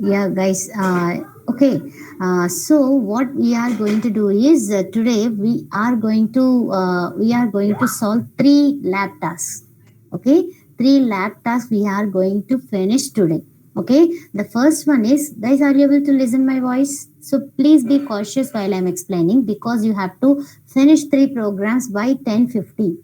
Yeah, guys. Okay. So what we are going to do is today we are going to solve three lab tasks. Okay, three lab tasks we are going to finish today. Okay. The first one is, guys, are you able to listen my voice? So please be cautious while I'm explaining because you have to finish three programs by 10:50.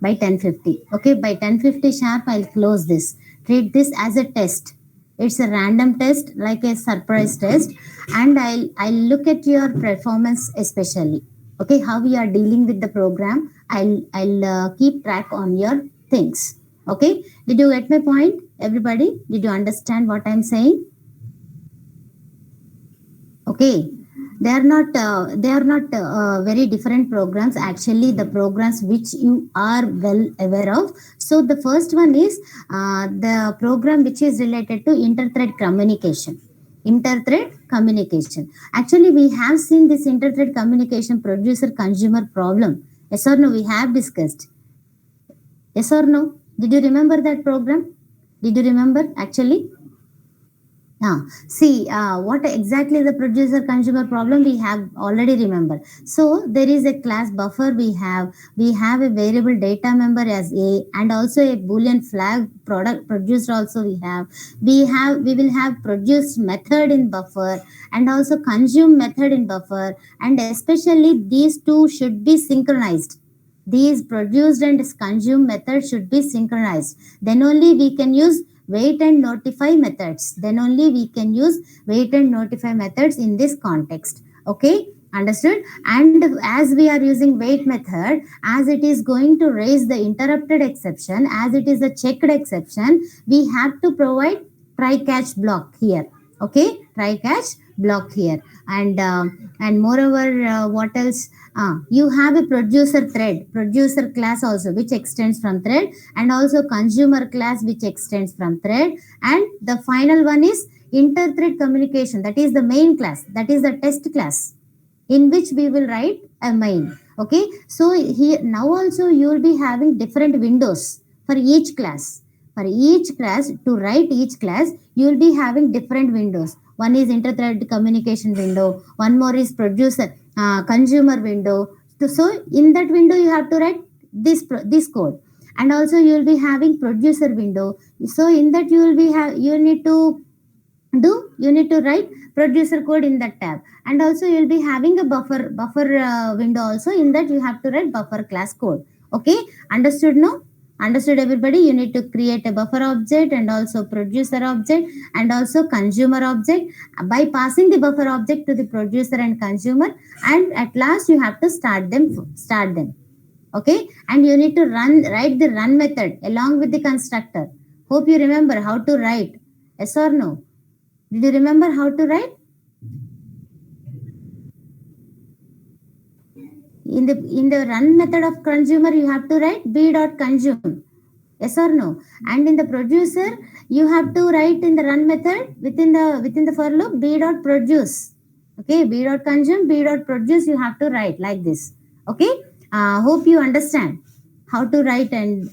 By 10:50. Okay, by 10:50 sharp, I'll close this. Treat this as a test. It's a random test, like a surprise test, and I'll look at your performance especially. Okay, how we are dealing with the program. I'll keep track on your things. Okay, did you get my point, everybody? Did you understand what I'm saying? Okay, they are not very different programs. Actually, the programs which you are well aware of. So the first one is the program which is related to interthread communication. Interthread communication. Actually, we have seen this interthread communication producer consumer problem. Yes or no? We have discussed. Yes or no? Did you remember that program? Did you remember actually? See, what exactly the producer consumer problem we have already remember. So there is a class buffer we have a variable data member as a, and also a boolean flag product produced also we will have produced method in buffer and also consume method in buffer, and especially these two should be synchronized. These produced and consumed methods should be synchronized. Then only we can use wait and notify methods. Then only we can use wait and notify methods in this context. Okay, understood? And as we are using wait method, as it is going to raise the interrupted exception, as it is a checked exception, we have to provide try catch block here. Okay, try catch block here. And moreover, what else? You have a producer thread, producer class also, which extends from thread, and also consumer class, which extends from thread. And the final one is inter-thread communication. That is the main class. That is the test class in which we will write a main. Okay. So here now also you will be having different windows for each class. For each class, to write each class, you will be having different windows. One is inter-thread communication window. One more is producer consumer window. So in that window you have to write this code, and also you will be having producer window. So in that you need to write producer code in that tab, and also you will be having a buffer window also. In that you have to write buffer class code. Okay, understood? No, understood everybody? You need to create a buffer object and also producer object and also consumer object by passing the buffer object to the producer and consumer, and at last you have to start them. Okay, and you need to write the run method along with the constructor. Hope you remember how to write. Yes or no? Did you remember how to write? In the run method of consumer, you have to write b dot consume. Yes or no? And in the producer, you have to write in the run method within the for loop b dot produce. Okay, b dot consume, b dot produce. You have to write like this. Okay. Hope you understand how to write, and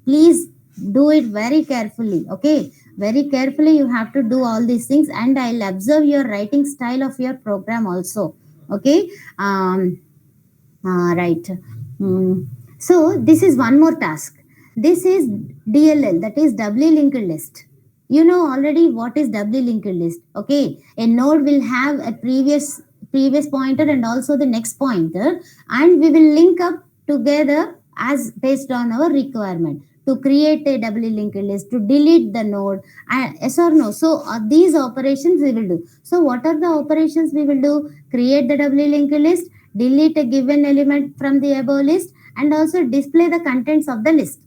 please do it very carefully. Okay, very carefully you have to do all these things, and I'll observe your writing style of your program also. Okay. Right. Mm. So this is one more task. This is DLL, that is doubly linked list. You know already what is doubly linked list. Okay, a node will have a previous pointer and also the next pointer, and we will link up together as based on our requirement to create a doubly linked list, to delete the node. Yes or no? So these operations we will do. So what are the operations we will do? Create the doubly linked list, delete a given element from the above list, and also display the contents of the list.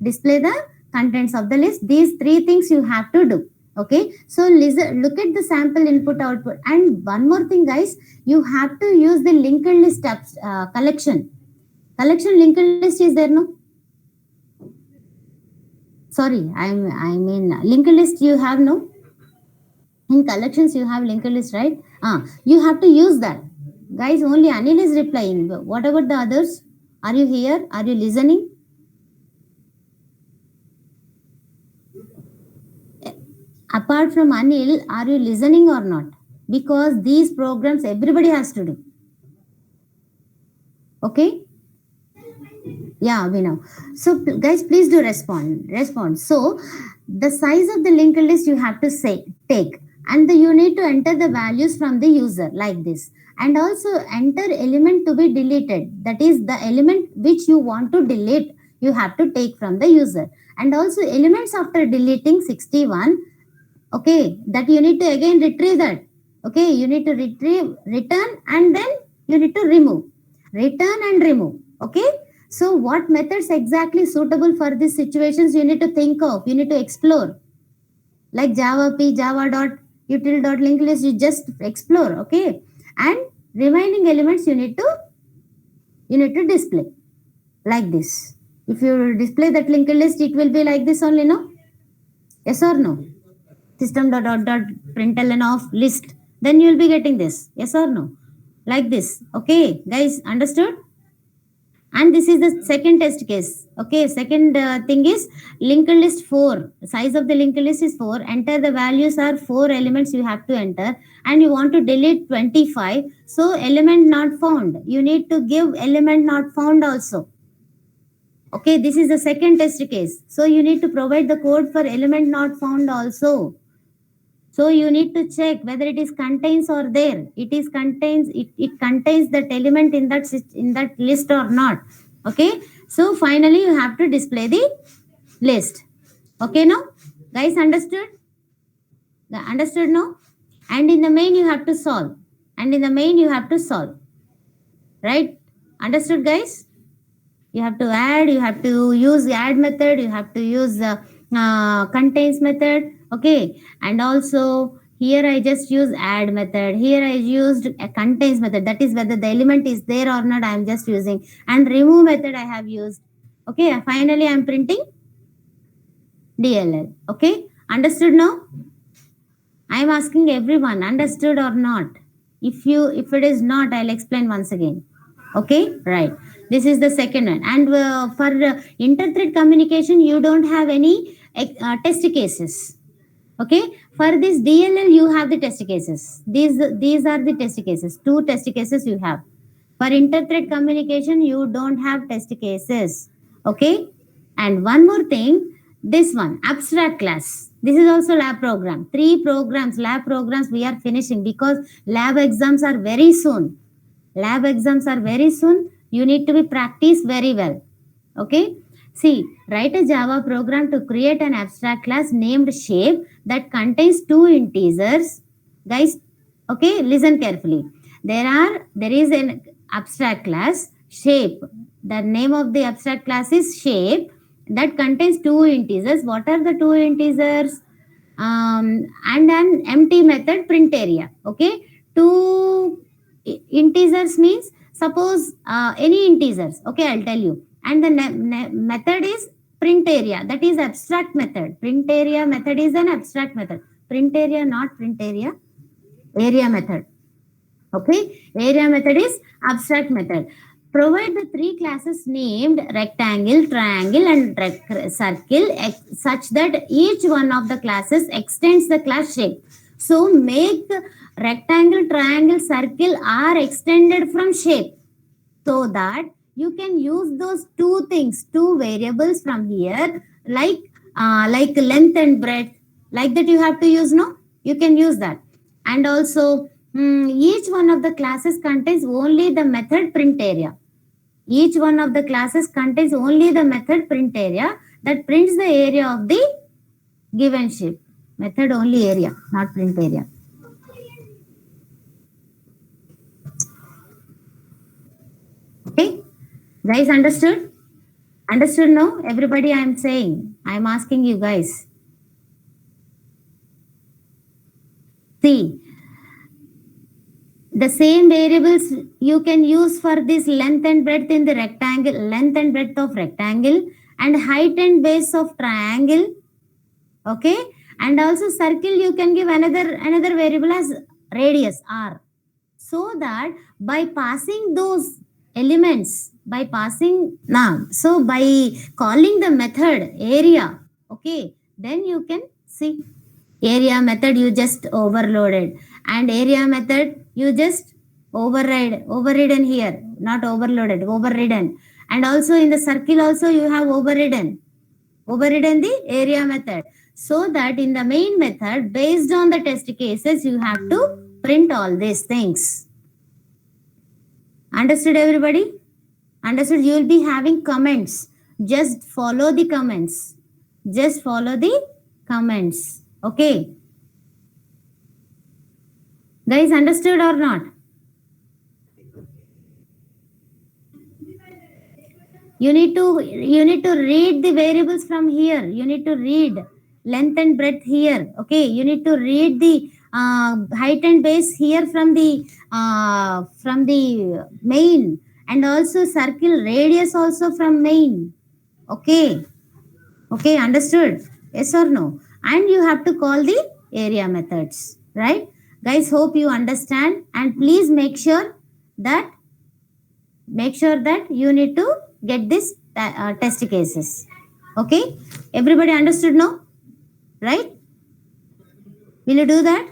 Display the contents of the list. These three things you have to do. Okay, so listen, look at the sample input output. And one more thing, guys, you have to use the linked list collection. Linked list is there, no? Sorry, I mean linked list you have, no? In collections you have linked list, right? You have to use that. Guys, only Anil is replying. What about the others? Are you here? Are you listening? apart from Anil, are you listening or not? Because these programs everybody has to do. Okay? Yeah, we know. So guys, please do respond. So the size of the linked list you have to take, and you need to enter the values from the user like this, and also enter element to be deleted, that is the element which you want to delete, you have to take from the user, and also elements after deleting 61. Okay, that you need to again retrieve that. Okay, you need to return, and then you need to return and remove. Okay, so what methods exactly suitable for these situations you need to think of, you need to explore, like java p, java dot util dot linked list, you just explore. Okay, and remaining elements you need to display like this. If you display that linked list, it will be like this only, no? Yes or no? System dot println of list, then you will be getting this. Yes or no? Like this. Okay, guys, understood? And this is the second test case. Okay, second thing is linked list 4, size of the linked list is 4, enter the values are 4 elements you have to enter, and you want to delete 25, so element not found, you need to give element not found also. Okay, this is the second test case, so you need to provide the code for element not found also. So you need to check whether it is contains or there. It contains that element in that list or not. Okay. So finally you have to display the list. Okay, now guys, understood? Understood now? And in the main you have to solve. Right? Understood, guys? You have to add. You have to use the add method. You have to use the contains method. Okay, and also here I just use add method, here I used a contains method, that is whether the element is there or not I am just using, and remove method I have used. Okay, finally I am printing DLL. Okay, understood now? I am asking everyone, understood or not? If it is not, I'll explain once again. Okay, right. This is the second one. And for inter-thread communication, you don't have any test cases. Okay, for this DLL you have the test cases. These are the test cases. 2 test cases you have. For inter-thread communication you don't have test cases. Okay, and one more thing, this one abstract class, this is also lab program. 3 programs, lab programs we are finishing, because lab exams are very soon. You need to be practiced very well. Okay, see, write a Java program to create an abstract class named shape that contains 2 integers. Guys, okay, listen carefully. There is an abstract class shape. The name of the abstract class is shape that contains 2 integers. What are the 2 integers? And an empty method print area. Okay, 2 integers means suppose any integers. Okay, I'll tell you. And the method is print area, that is abstract method. Print area method is an abstract method. Print area, not print area, area method. Okay, area method is abstract method. Provide the 3 classes named rectangle, triangle, and circle such that each one of the classes extends the class shape. So make rectangle, triangle, circle are extended from shape, so that you can use those 2 things, 2 variables from here, like length and breadth, like that you have to use, no? You can use that. And also each one of the classes contains only the method print area. Each one of the classes contains only the method print area that prints the area of the given shape. Method only area, not print area. Okay, guys, understood? Understood now? Everybody, I am saying, I am asking you guys. See, the same variables you can use for this length and breadth in the rectangle, length and breadth of rectangle, and height and base of triangle. Okay, and also circle you can give another variable as radius r, so that by passing those elements, so by calling the method area, okay, then you can see. Area method you just overloaded, and area method you just overridden here, not overloaded, overridden. And also in the circle also you have overridden the area method. So that in the main method, based on the test cases, you have to print all these things. Understood, everybody? Understood? You will be having comments. Just follow the comments. Just follow the comments. Okay. Guys, understood or not? You need to read the variables from here. You need to read length and breadth here. Okay. You need to read the height and base here from the main, and also circle radius also from main. Okay. Okay, understood? Yes or no? And you have to call the area methods, right? Guys, hope you understand, and please make sure that you need to get this test cases. Okay, everybody understood now, right? Will you do that?